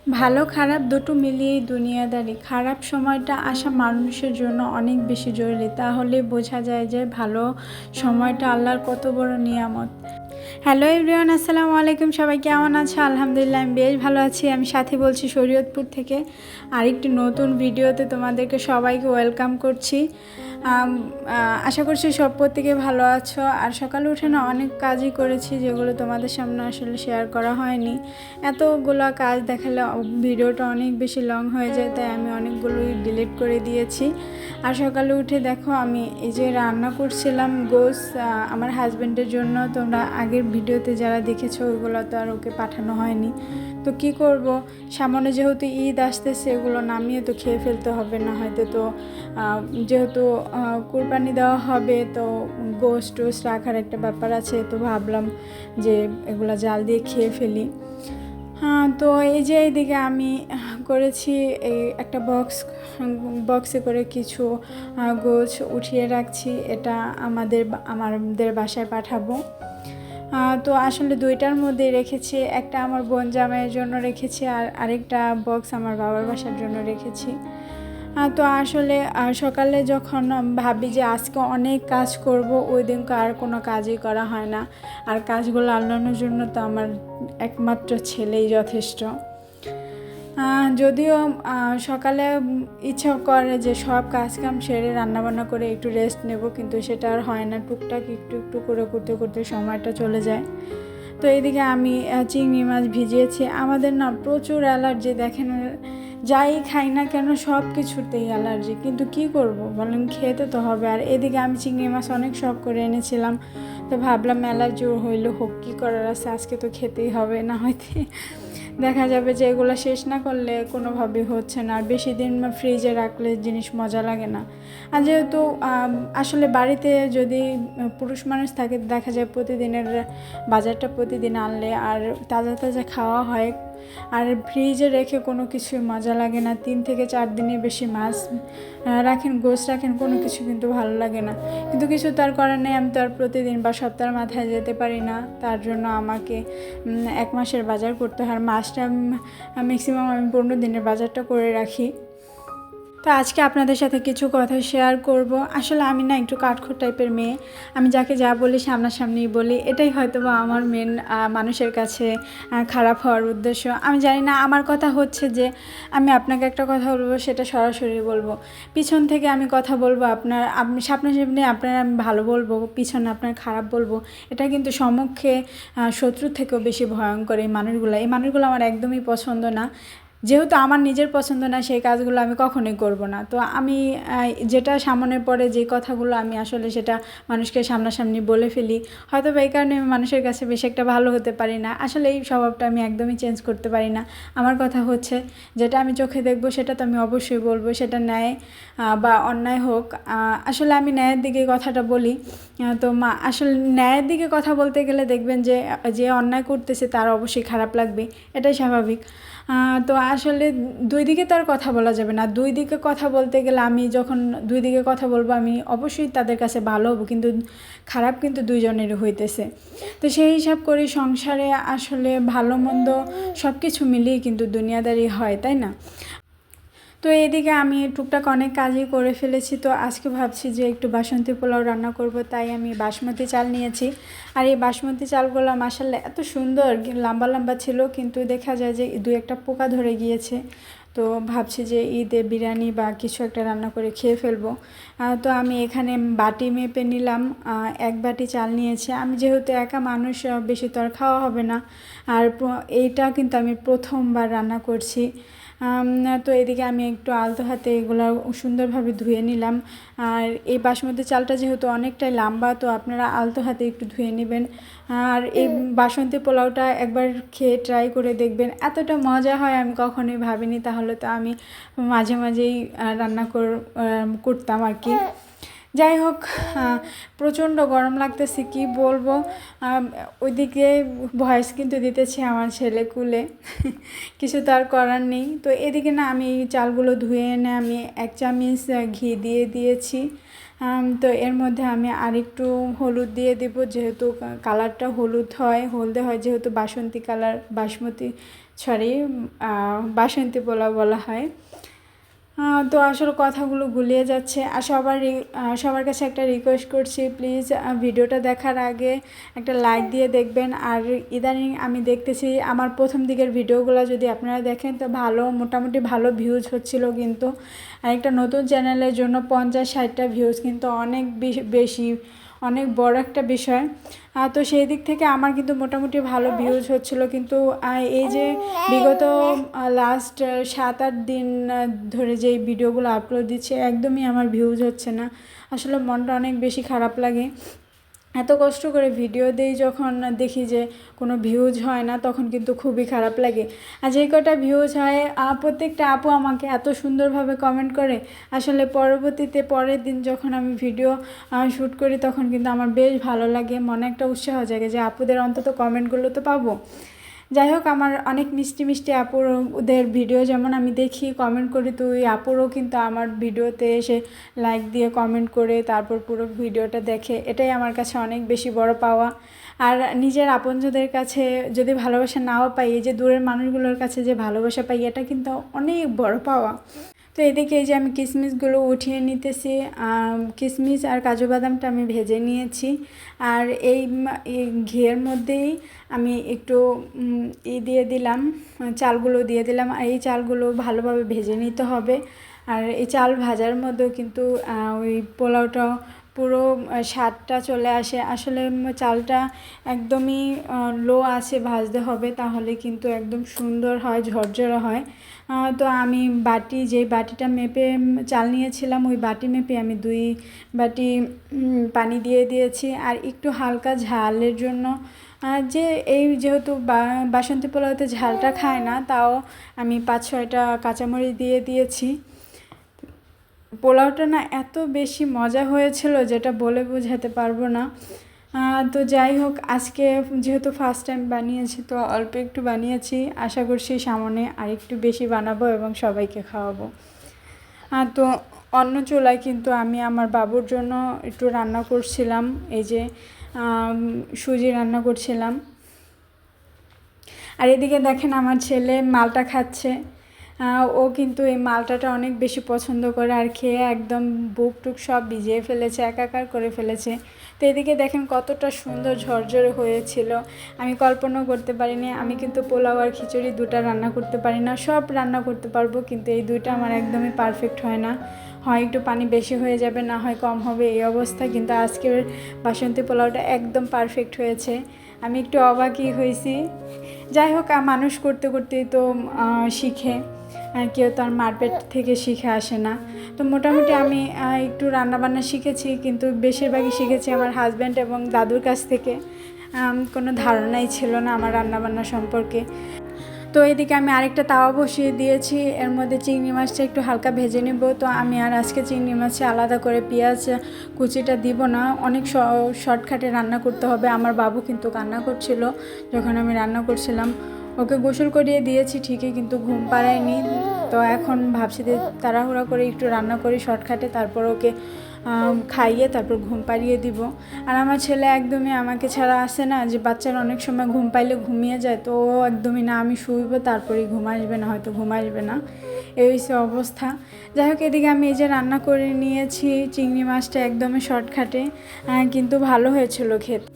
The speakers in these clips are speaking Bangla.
ভালো খারাপ দুটো মিলিয়েই দুনিয়াদারি। খারাপ সময়টা আসা মানুষের জন্য অনেক বেশি জরুরি, তাহলে বোঝা যায় যে ভালো সময়টা আল্লাহর কত বড় নিয়ামত। হ্যালো এভরিওয়ান, আসসালামু আলাইকুম। সবাই কেমন আছে? আলহামদুলিল্লাহ আমি বেশ ভালো আছি। আমি সাথী বলছি শরীয়তপুর থেকে। আরেকটি নতুন ভিডিওতে তোমাদেরকে সবাইকে ওয়েলকাম করছি। আশা করছি সব প্রত্যেকে ভালো আছো। আর সকালে উঠে না অনেক কাজই করেছি, যেগুলো তোমাদের সামনে আসলে শেয়ার করা হয়নি। এতগুলো কাজ দেখালে ভিডিওটা অনেক বেশি লং হয়ে যায়, তাই আমি অনেকগুলোই ডিলিট করে দিয়েছি। আর সকালে উঠে দেখো আমি এই যে রান্না করছিলাম গোস আমার হাজব্যান্ডের জন্য। তোমরা আগের ভিডিওতে যারা দেখেছো ওইগুলো তো আর ওকে পাঠানো হয়নি, তো কি করব, সামনে যেহেতু ঈদ আসতেছে এগুলো নামিয়ে তো খেয়ে ফেলতে হবে, না হয়তো তো যেহেতু কুরবানি দেওয়া হবে তো গোস টোস রাখার একটা ব্যাপার আছে, তো ভাবলাম যে এগুলো জাল দিয়ে খেয়ে ফেলি। তো এই যে এইদিকে আমি করেছি এই একটা বক্সে করে কিছু গোছ উঠিয়ে রাখছি, এটা আমাদের বাসায় পাঠাবো। তো আসলে দুইটার মধ্যে রেখেছি, একটা আমার বোন জামাইয়ের জন্য রেখেছি আর আরেকটা বক্স আমার বাবার বাসার জন্য রেখেছি। তো আসলে সকালে যখন ভাবি যে আজকে অনেক কাজ করব, ওই দিনকে আর কোনো কাজই করা হয় না। আর কাজগুলো আল্লানোর জন্য তো আমার একমাত্র ছেলেই যথেষ্ট। যদিও সকালে ইচ্ছা করে যে সব কাজকাম সেরে রান্নাবান্না করে একটু রেস্ট নেব, কিন্তু সেটা আর হয় না। টুকটাক একটু একটু করে করতে করতে সময়টা চলে যায়। তো এইদিকে আমি চিংড়ি মাছ ভিজিয়েছি। আমাদের না প্রচুর অ্যালার্জি, দেখেন যাই খাই না কেন সব কিছুতেই অ্যালার্জি, কিন্তু কি করব বলেন, খেতে তো হবে। আর এদিকে আমি চিংড়ি মাছ অনেক শখ করে এনেছিলাম, তো ভাবলাম অ্যালার্জি হইলে হোক, কী করার আছে, আজকে তো খেতেই হবে, না হয়তো দেখা যাবে যে এগুলো শেষ না করলে কোনোভাবেই হচ্ছে না। আর বেশি দিন ফ্রিজে রাখলে জিনিস মজা লাগে না। আর যেহেতু আসলে বাড়িতে যদি পুরুষ মানুষ থাকে দেখা যায় প্রতিদিনের বাজারটা প্রতিদিন আনলে আর তাজা তাজা খাওয়া হয়। আর ফ্রিজে রেখে কোনো কিছুই মজা লাগে না। 3 থেকে 4 দিনের বেশি মাছ রাখেন, গোশ রাখেন, কোনো কিছু কিন্তু ভালো লাগে না। কিন্তু কিছু তার করার নেই, আমি তো আর প্রতিদিন বা সপ্তাহের মাথায় যেতে পারি না। তার জন্য আমাকে 1 মাসের বাজার করতে হয়। মাছটা ম্যাক্সিমাম আমি 15 দিনের বাজারটা করে রাখি। তো আজকে আপনাদের সাথে কিছু কথা শেয়ার করব। আসলে আমি না একটু কাঠখোট্টা টাইপের মেয়ে, আমি যাকে যা বলি সামনাসামনি বলি। এটাই হয়তো বা আমার মেন মানুষের কাছে খারাপ হওয়ার উদ্দেশ্য। আমি জানি না, আমার কথা হচ্ছে যে আমি আপনাকে একটা কথা বলবো সেটা সরাসরি বলবো, পিছন থেকে আমি কথা বলবো আপনি সামনাসামনি আপনার আমি ভালো বলবো, পিছনে আপনার খারাপ বলবো। এটা কিন্তু সম্মুখে শত্রুর থেকেও বেশি ভয়ঙ্কর এই মানুষগুলো আমার একদমই পছন্দ না। যেহেতু আমার নিজের পছন্দ না, সেই কাজগুলো আমি কখনোই করব না। তো আমি যেটা সামনে পড়ে যে কথাগুলো আমি আসলে সেটা মানুষকে সামনাসামনি বলে ফেলি। হয়তো এই কারণে আমি মানুষের কাছে বেশি একটা ভালো হতে পারি না। আসলে এই স্বভাবটা আমি একদমই চেঞ্জ করতে পারি না। আমার কথা হচ্ছে যেটা আমি চোখে দেখব সেটা তো আমি অবশ্যই বলবো, সেটা ন্যায় বা অন্যায় হোক। আসলে আমি ন্যায়ের দিকে কথাটা বলি। তো আসলে ন্যায়ের দিকে কথা বলতে গেলে দেখবেন যে যে অন্যায় করতেছে তার অবশ্যই খারাপ লাগবে, এটাই স্বাভাবিক। তো আসলে দুই দিকে তো আর কথা বলা যাবে না। দুই দিকে কথা বলতে গেলে আমি যখন দুই দিকে কথা বলবো আমি অবশ্যই তাদের কাছে ভালো হবো, কিন্তু খারাপ কিন্তু দুইজনেরই হইতেছে। তো সেই হিসাব করি সংসারে আসলে ভালো মন্দ সব কিছু মিলিয়ে কিন্তু দুনিয়াদারি হয়, তাই না? তো এদিকে আমি টুকটাক অনেক কাজই করে ফেলেছি। তো আজকে ভাবছি যে একটু বাসন্তী পোলাও রান্না করব, তাই আমি বাসমতি চাল নিয়েছি। আর এই বাসমতি চালগুলো মাশাআল্লাহ এত সুন্দর লম্বা লম্বা ছিল, কিন্তু দেখা যায় যে 2-1টা পোকা ধরে গিয়েছে। তো ভাবছি যে ঈদে বিরিয়ানি বা কিছু একটা রান্না করে খেয়ে ফেলবো। তো আমি এখানে বাটি মেপে নিলাম, 1 বাটি চাল নিয়েছি। আমি যেহেতু একা মানুষ, বেশি তো আর খাওয়া হবে না। আর এইটা কিন্তু আমি প্রথমবার রান্না করছি। তো এদিকে আমি একটু আলতো হাতে এগুলো সুন্দরভাবে ধুয়ে নিলাম। আর এই বাসমতি চালটা যেহেতু অনেকটাই লম্বা, তো আপনারা আলতো হাতে একটু ধুয়ে নেবেন। আর এই বাসন্তী পোলাওটা একবার খেয়ে ট্রাই করে দেখবেন, এতটা মজা হয় আমি কখনোই ভাবিনি। তাহলে তো আমি মাঝে মাঝেই রান্না করতাম আর কি। যাই হোক, প্রচণ্ড গরম লাগতেছে, কি বলবো। ওইদিকে ভয়েস কিন্তু দিতেছি আমার ছেলে কুলে কিছু তো আর করার নেই। তো এদিকে না আমি এই চালগুলো ধুয়ে এনে আমি 1 চামচ ঘি দিয়ে দিয়েছি। তো এর মধ্যে আমি আরেকটু হলুদ দিয়ে দেব, যেহেতু কালারটা হলদে হয় যেহেতু বাসন্তী কালার বাসমতি সরি বাসন্তী পোলাও বলা হয়। তো আসলে কথাগুলো গুলিয়ে যাচ্ছে। আর সবার কাছে একটা রিকোয়েস্ট করছি, প্লিজ ভিডিওটা দেখার আগে একটা লাইক দিয়ে দেখবেন। আর ইদানিং আমি দেখতেছি আমার প্রথম দিকের ভিডিওগুলো যদি আপনারা দেখেন তো মোটামুটি ভালো ভিউজ হচ্ছিল, কিন্তু একটা নতুন চ্যানেলের জন্য 50-60টা ভিউজ কিন্তু অনেক বেশি, অনেক বড় একটা বিষয়। তো সেই দিক থেকে আমার কিন্তু মোটামুটি ভালো ভিউজ হচ্ছিলো, কিন্তু এই যে বিগত লাস্ট 7-8 দিন ধরে যে ভিডিওগুলো আপলোড দিচ্ছে একদমই আমার ভিউজ হচ্ছে না। আসলে মনটা অনেক বেশি খারাপ লাগে। এত কষ্ট করে ভিডিও দিই, যখন দেখি যে কোনো ভিউজ হয় না তখন কিন্তু খুবই খারাপ লাগে। আর যে কটা ভিউজ হয় প্রত্যেকটা আপু আমাকে এত সুন্দরভাবে কমেন্ট করে, আসলে পরবর্তীতে পরের দিন যখন আমি ভিডিও শ্যুট করি তখন কিন্তু আমার বেশ ভালো লাগে, মনে একটা উৎসাহ জাগে যে আপুদের অন্তত কমেন্টগুলো তো পাবো। যাই হোক, আমার অনেক মিষ্টি মিষ্টি আপুদের ভিডিও যেমন আমি দেখি, কমেন্ট করি, তো ওই আপুরও কিন্তু আমার ভিডিওতে এসে লাইক দিয়ে কমেন্ট করে তারপর পুরো ভিডিওটা দেখে, এটাই আমার কাছে অনেক বেশি বড় পাওয়া। আর নিজের আপনজনদের কাছে যদি ভালোবাসা নাও পাই, এই যে দূরের মানুষগুলোর কাছে যে ভালোবাসা পাই, এটা কিন্তু অনেক বড় পাওয়া। তো এদিকে এই যে আমি কিশমিশগুলো উঠিয়ে নিতেছি, কিশমিশ আর কাজু বাদামটা আমি ভেজে নিয়েছি। আর এই ঘিয়ের মধ্যেই আমি একটু দিয়ে দিলাম, চালগুলো দিয়ে দিলাম। আর এই চালগুলো ভালোভাবে ভেজে নিতে হবে। আর এই চাল ভাজার মধ্যেও কিন্তু ওই পোলাওটা পুরো স্বাদটা চলে আসে। আসলে চালটা একদমই লো আছে ভাজতে হবে, তাহলে কিন্তু একদম সুন্দর হয়, ঝরঝরে হয়। তো আমি যে বাটিটা মেপে চাল নিয়েছিলাম, ওই বাটি মেপে আমি 2 বাটি পানি দিয়ে দিয়েছি। আর একটু হালকা ঝালের জন্য যেহেতু বাসন্তী পোলাওতে ঝালটা খায় না, তাও আমি 5-6টা কাঁচামরিচ দিয়ে দিয়েছি। পোলাওটা না এত বেশি মজা হয়েছিল যেটা বলে বোঝাতে পারবো না। তো যাই হোক, আজকে যেহেতু ফার্স্ট টাইম বানিয়েছি তো অল্প একটু বানিয়েছি, আশা করছি সামনে আর একটু বেশি বানাবো এবং সবাইকে খাওয়াবো। তো অন্য চুলায় কিন্তু আমি আমার বাবুর জন্য একটু রান্না করছিলাম, এই যে সুজি রান্না করছিলাম। আর এদিকে দেখেন আমার ছেলে মালটা খাচ্ছে। ও কিন্তু এই মালটাটা অনেক বেশি পছন্দ করে, আর খেয়ে একদম বুক টুক সব ভিজিয়ে ফেলেছে, একাকার করে ফেলেছে। তো এদিকে দেখেন কতটা সুন্দর ঝরঝরে হয়েছিল, আমি কল্পনাও করতে পারিনি। আমি কিন্তু পোলাও আর খিচুড়ি 2টা রান্না করতে পারি না, সব রান্না করতে পারবো, কিন্তু এই 2টা আমার একদমই পারফেক্ট হয় না। হয় একটু পানি বেশি হয়ে যাবে, না হয় কম হবে, এই অবস্থা। কিন্তু আজকের বাসন্তী পোলাওটা একদম পারফেক্ট হয়েছে, আমি একটু অবাকই হয়েছি। যাই হোক, মানুষ করতে করতেই তো শিখে, কেউ তো আর মারপেট থেকে শিখে আসে না। তো মোটামুটি আমি একটু রান্নাবান্না শিখেছি, কিন্তু বেশিরভাগই শিখেছি আমার হাজব্যান্ড এবং দাদুর কাছ থেকে। কোনো ধারণাই ছিল না আমার রান্নাবান্না সম্পর্কে। তো এদিকে আমি আরেকটা তাওয়া বসিয়ে দিয়েছি, এর মধ্যে চিংড়ি মাছটা একটু হালকা ভেজে নেব। তো আমি আর আজকে চিংড়ি মাছে আলাদা করে পেঁয়াজ কুচিটা দিব না, অনেক শর্টকাটে রান্না করতে হবে। আমার বাবু কিন্তু কান্না করছিল যখন আমি রান্না করছিলাম, ওকে গোসল করিয়ে দিয়েছি ঠিকই, কিন্তু ঘুম পাড়ায়নি। তো এখন ভাবছি যে তাড়াহুড়া করে একটু রান্না করি শর্টকাটে, তারপর ওকে খাইয়ে তারপর ঘুম পাড়িয়ে দিব। আর আমার ছেলে একদমই আমাকে ছাড়া আসে না, যে বাচ্চারা অনেক সময় ঘুম পাইলে ঘুমিয়ে যায়, তো ও একদমই না, আমি শুইব তারপরেই ঘুম আসবে, না হয়তো ঘুম আসবে না, এই হচ্ছে অবস্থা। যাই হোক, এদিকে আমি এই যে রান্না করে নিয়েছি চিংড়ি মাছটা একদমই শর্টকাটে, কিন্তু ভালো হয়েছিল খেতে।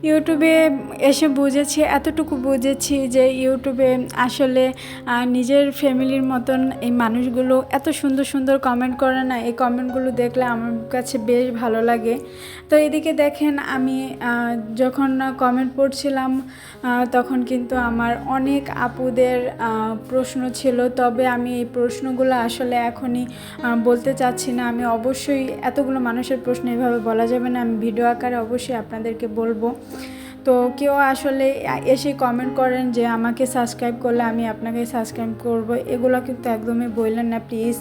ইউটিউবে এসে বুঝেছি, এতটুকু বুঝেছি যে ইউটিউবে আসলে নিজের ফ্যামিলির মতন এই মানুষগুলো এত সুন্দর সুন্দর কমেন্ট করে না, এই কমেন্টগুলো দেখলে আমার কাছে বেশ ভালো লাগে। তো এদিকে দেখেন আমি যখন কমেন্ট পড়ছিলাম তখন কিন্তু আমার অনেক আপুদের প্রশ্ন ছিল, তবে আমি এই প্রশ্নগুলো আসলে এখনই বলতে চাচ্ছি না। আমি অবশ্যই এতগুলো মানুষের প্রশ্ন এভাবে বলা যাবে না, আমি ভিডিও আকারে অবশ্যই আপনাদেরকে বলবো। তো কেউ আসলে এসে কমেন্ট করেন যে আমাকে সাবস্ক্রাইব করলে আমি আপনাকে সাবস্ক্রাইব করব, এগুলো কিন্তু একদমই বললেন না প্লিজ।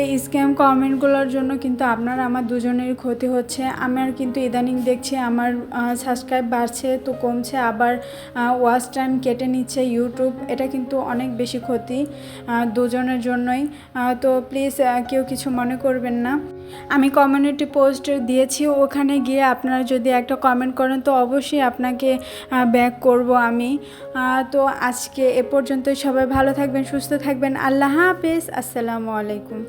এই স্ক্যাম কমেন্টগুলোর জন্য কিন্তু আপনার আমার দুজনেরই ক্ষতি হচ্ছে। আমার কিন্তু ইদানিং দেখছি আমার সাবস্ক্রাইব বাড়ছে তো কমছে, আবার ওয়াচ টাইম কেটে নিচ্ছে ইউটিউব। এটা কিন্তু অনেক বেশি ক্ষতি দুজনের জন্যই। তো প্লিজ কেউ কিছু মনে করবেন না। আমি কমিউনিটি পোস্ট দিয়েছি, ওখানে গিয়ে আপনারা যদি একটা কমেন্ট করেন তো অবশ্যই আপনাকে ব্যাক করব আমি। তো আজকে এ পর্যন্তই। সবাই ভালো থাকবেন, সুস্থ থাকবেন। আল্লাহ হাফেজ। আসসালামু আলাইকুম।